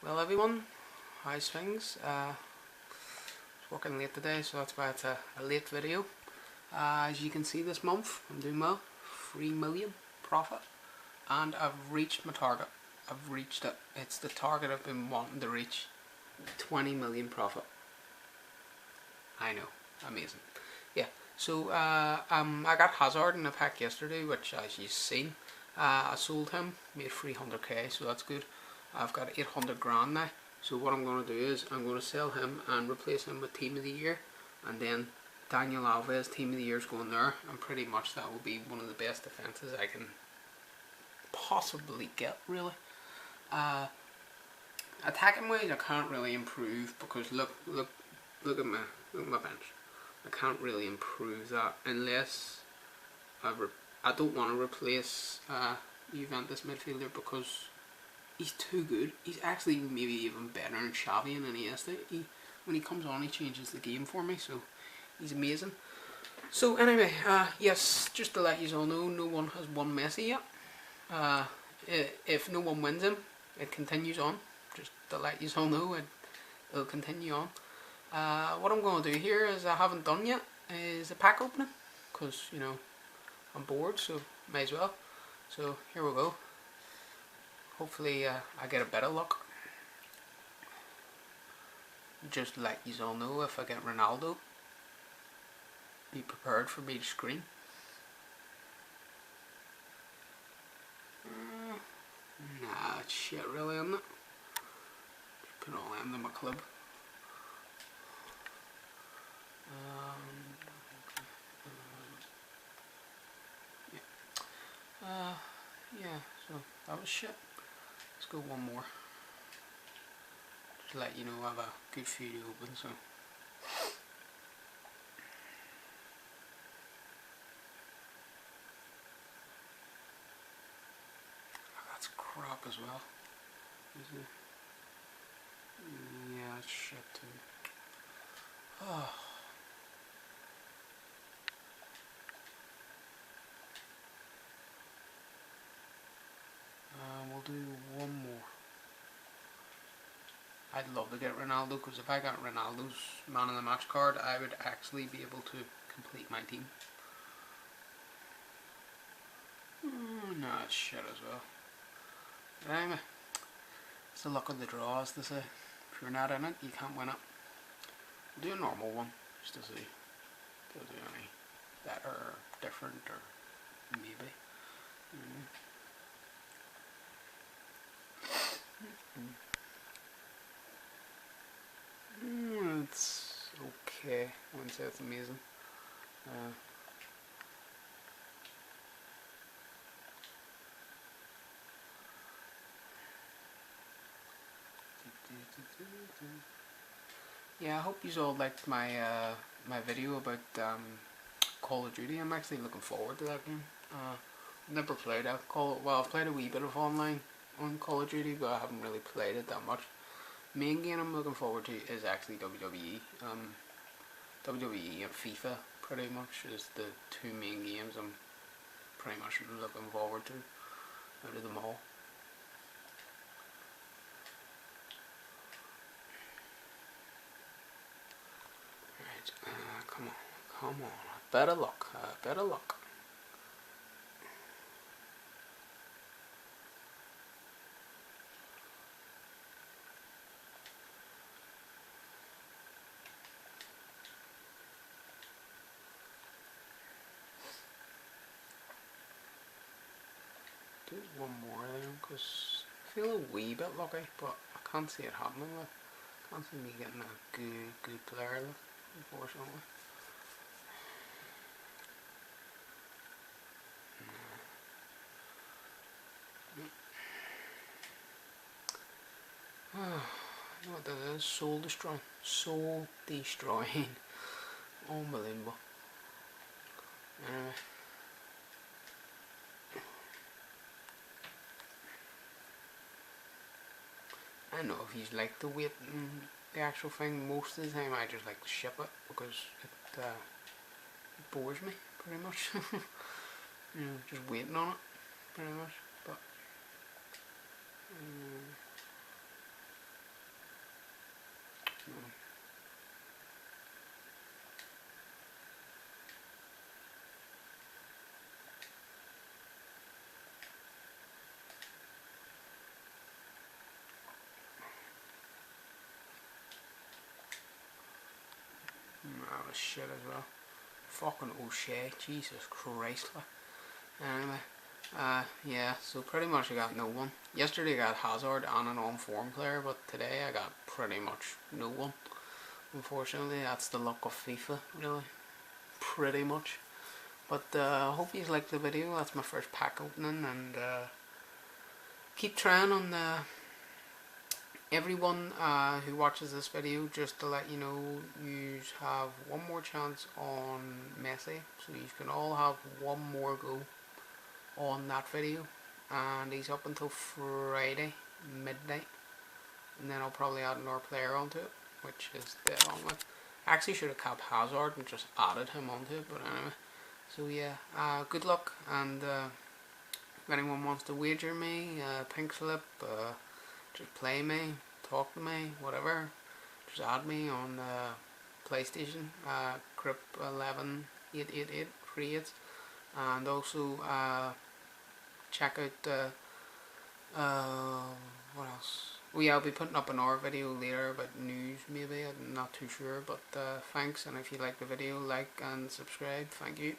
Well everyone, how's things? I was working late today, so that's why it's a late video. As you can see this month, I'm doing well. 3 million profit. And I've reached my target. I've reached it. It's the target I've been wanting to reach. 20 million profit. I know, amazing. Yeah, so I got Hazard in a pack yesterday, which as you've seen, I sold him, made 300k, so that's good. I've got 800 grand now. So what I'm going to do is I'm going to sell him and replace him with Team of the Year, and then Daniel Alves Team of the Year is going there, and pretty much that will be one of the best defences I can possibly get, really. Attacking wise, I can't really improve because look at my bench. I can't really improve that unless I don't want to replace Juventus midfielder because he's too good. He's actually maybe even better than Xavi and Iniesta. When he comes on, he changes the game for me, so he's amazing. So anyway, yes, just to let you all know, no one has won Messi yet. If no one wins him, it continues on. Just to let you all know, it'll continue on. What I'm going to do here is I haven't done yet is a pack opening because you know I'm bored, so may as well. So here we go. Hopefully I get a bit of luck. Just let you all know if I get Ronaldo, be prepared for me to scream. Nah, it's shit really, isn't it? Just put all them in my club. Yeah, so that was shit. Let's go one more. Just to let you know I have a good few to open, so. That's crap as well. Is it? Yeah, it's shit too. Oh. We'll do one more. I'd love to get Ronaldo because if I got Ronaldo's man of the match card, I would actually be able to complete my team. No, it's shit as well. But anyway, it's the luck of the draw, as they say. If you're not in it, you can't win it. We'll do a normal one just to see if it'll do any better or different or maybe. It's okay. I wouldn't say it's amazing. Yeah, I hope you all liked my my video about Call of Duty. I'm actually looking forward to that game. Never played it. Well, I've played a wee bit of online on Call of Duty, but I haven't really played it that much. Main game I'm looking forward to is actually WWE. WWE and FIFA pretty much is the two main games I'm pretty much looking forward to out of them all. Right, come on, better luck, better luck. Do one more then, because I feel a wee bit lucky, but I can't see it happening. Like, I can't see me getting a good player, like, unfortunately. You know what that is? Soul destroying. Soul destroying. Unbelievable. Anyway. I know if you like to wait the actual thing, most of the time I just like to ship it because it bores me pretty much. You know, just waiting on it pretty much. But of shit as well. Fucking O'Shea, Jesus Christ. Anyway, yeah, so pretty much I got no one. Yesterday I got Hazard and an on-form player, but today I got pretty much no one. Unfortunately, that's the luck of FIFA, really. Pretty much. But I hope you liked the video. That's my first pack opening, and keep trying on everyone who watches this video. Just to let you know, you have one more chance on Messi, so you can all have one more go on that video, and he's up until Friday midnight, and then I'll probably add another player onto it, which is dead on with. I actually should have kept Hazard and just added him onto it, but anyway. So yeah, good luck, and if anyone wants to wager me, pink slip, just play me, talk to me, whatever, just add me on PlayStation, Crip1188838, and also check out what else? Oh yeah, I'll be putting up another video later about news maybe, I'm not too sure, but thanks, and if you like the video, like and subscribe, thank you.